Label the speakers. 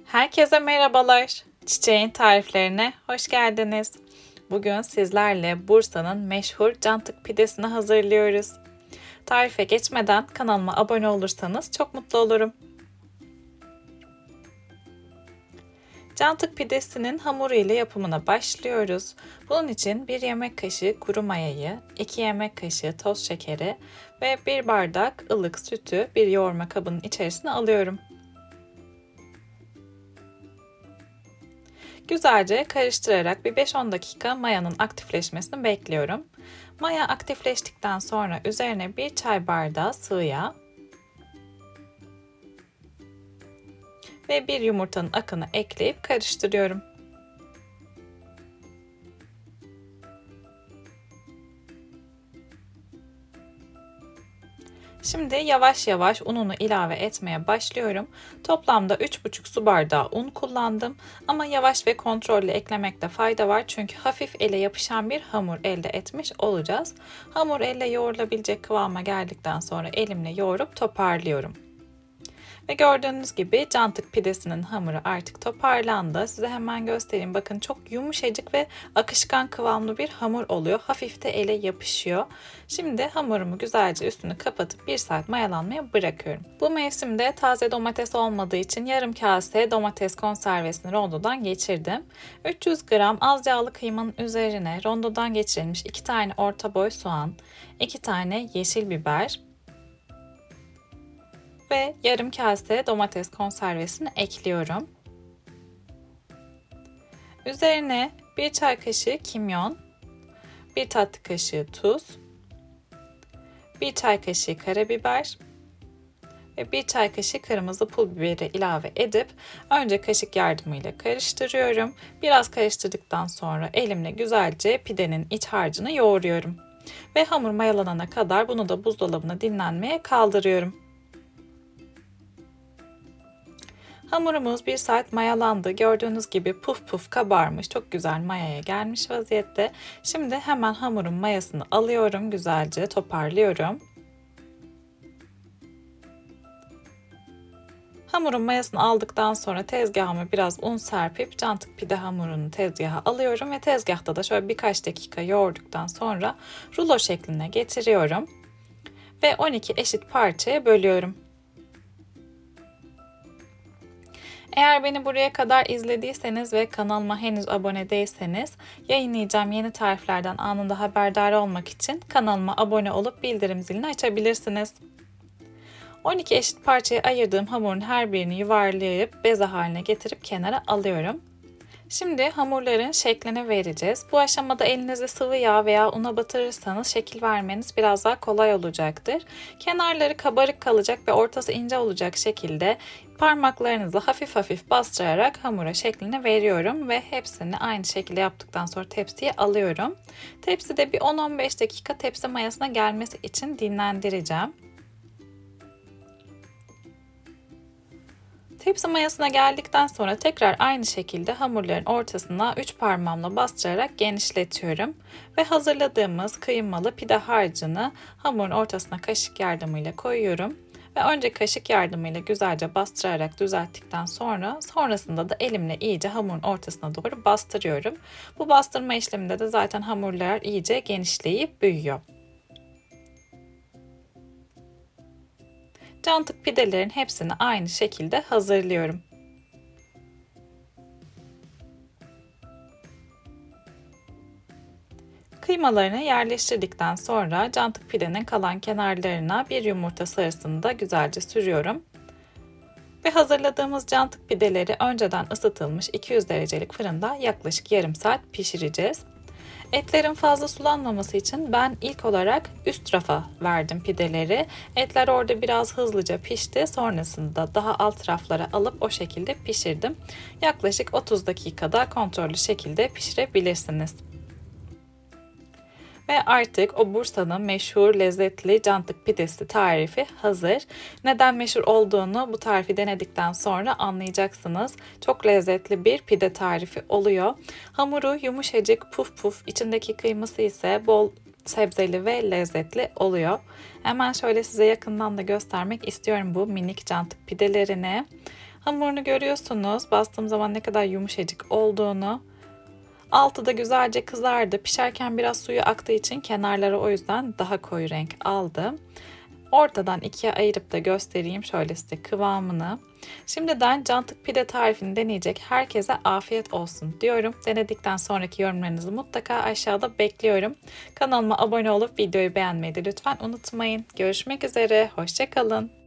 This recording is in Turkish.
Speaker 1: Herkese merhabalar. Çiçeğin tariflerine hoş geldiniz. Bugün sizlerle Bursa'nın meşhur cantık pidesini hazırlıyoruz. Tarife geçmeden kanalıma abone olursanız çok mutlu olurum. Cantık pidesinin hamuru ile yapımına başlıyoruz. Bunun için 1 yemek kaşığı kuru mayayı, 2 yemek kaşığı toz şekeri ve 1 bardak ılık sütü bir yoğurma kabının içerisine alıyorum. Güzelce karıştırarak bir 5-10 dakika mayanın aktifleşmesini bekliyorum. Maya aktifleştikten sonra üzerine 1 çay bardağı sıvı yağ ve 1 yumurtanın akını ekleyip karıştırıyorum. Şimdi yavaş yavaş ununu ilave etmeye başlıyorum. Toplamda 3,5 su bardağı un kullandım ama yavaş ve kontrollü eklemekte fayda var çünkü hafif ele yapışan bir hamur elde etmiş olacağız. Hamur elle yoğrulabilecek kıvama geldikten sonra elimle yoğurup toparlıyorum. Ve gördüğünüz gibi cantık pidesinin hamuru artık toparlandı. Size hemen göstereyim. Bakın çok yumuşacık ve akışkan kıvamlı bir hamur oluyor. Hafif de ele yapışıyor. Şimdi hamurumu güzelce üstünü kapatıp 1 saat mayalanmaya bırakıyorum. Bu mevsimde taze domates olmadığı için yarım kase domates konservesini rondodan geçirdim. 300 gram az yağlı kıymanın üzerine rondodan geçirilmiş 2 tane orta boy soğan, 2 tane yeşil biber, ve yarım kase domates konservesini ekliyorum. Üzerine 1 çay kaşığı kimyon, 1 tatlı kaşığı tuz, 1 çay kaşığı karabiber ve 1 çay kaşığı kırmızı pul biberi ilave edip önce kaşık yardımıyla karıştırıyorum. Biraz karıştırdıktan sonra elimle güzelce pidenin iç harcını yoğuruyorum. Ve hamur mayalanana kadar bunu da buzdolabına dinlenmeye kaldırıyorum. Hamurumuz 1 saat mayalandı. Gördüğünüz gibi puf puf kabarmış. Çok güzel mayaya gelmiş vaziyette. Şimdi hemen hamurun mayasını alıyorum. Güzelce toparlıyorum. Hamurun mayasını aldıktan sonra tezgahıma biraz un serpip cantık pide hamurunu tezgaha alıyorum. Ve tezgahta da şöyle birkaç dakika yoğurduktan sonra rulo şekline getiriyorum. Ve 12 eşit parçaya bölüyorum. Eğer beni buraya kadar izlediyseniz ve kanalıma henüz abone değilseniz yayınlayacağım yeni tariflerden anında haberdar olmak için kanalıma abone olup bildirim zilini açabilirsiniz. 12 eşit parçaya ayırdığım hamurun her birini yuvarlayıp beze haline getirip kenara alıyorum. Şimdi hamurların şeklini vereceğiz. Bu aşamada elinizi sıvı yağ veya una batırırsanız şekil vermeniz biraz daha kolay olacaktır. Kenarları kabarık kalacak ve ortası ince olacak şekilde parmaklarınızla hafif hafif bastırarak hamura şeklini veriyorum ve hepsini aynı şekilde yaptıktan sonra tepsiye alıyorum. Tepside bir 10-15 dakika tepsi mayasına gelmesi için dinlendireceğim. Tepsi mayasına geldikten sonra tekrar aynı şekilde hamurların ortasına 3 parmağımla bastırarak genişletiyorum. Ve hazırladığımız kıymalı pide harcını hamurun ortasına kaşık yardımıyla koyuyorum. Ve önce kaşık yardımıyla güzelce bastırarak düzelttikten sonrasında da elimle iyice hamurun ortasına doğru bastırıyorum. Bu bastırma işleminde de zaten hamurlar iyice genişleyip büyüyor. Cantık pidelerin hepsini aynı şekilde hazırlıyorum. Kıymalarını yerleştirdikten sonra cantık pidenin kalan kenarlarına bir yumurta sarısını da güzelce sürüyorum. Ve hazırladığımız cantık pideleri önceden ısıtılmış 200 derecelik fırında yaklaşık yarım saat pişireceğiz. Etlerin fazla sulanmaması için ben ilk olarak üst rafa verdim pideleri. Etler orada biraz hızlıca pişti. Sonrasında daha alt raflara alıp o şekilde pişirdim. Yaklaşık 30 dakikada kontrollü şekilde pişirebilirsiniz. Ve artık o Bursa'nın meşhur lezzetli cantık pidesi tarifi hazır. Neden meşhur olduğunu bu tarifi denedikten sonra anlayacaksınız. Çok lezzetli bir pide tarifi oluyor. Hamuru yumuşacık puf puf, içindeki kıyması ise bol sebzeli ve lezzetli oluyor. Hemen şöyle size yakından da göstermek istiyorum bu minik cantık pidelerini. Hamurunu görüyorsunuz. Bastığım zaman ne kadar yumuşacık olduğunu. Altı da güzelce kızardı. Pişerken biraz suyu aktığı için kenarları o yüzden daha koyu renk aldı. Ortadan ikiye ayırıp da göstereyim şöyle size kıvamını. Şimdiden cantık pide tarifini deneyecek herkese afiyet olsun diyorum. Denedikten sonraki yorumlarınızı mutlaka aşağıda bekliyorum. Kanalıma abone olup videoyu beğenmeyi de lütfen unutmayın. Görüşmek üzere, hoşça kalın.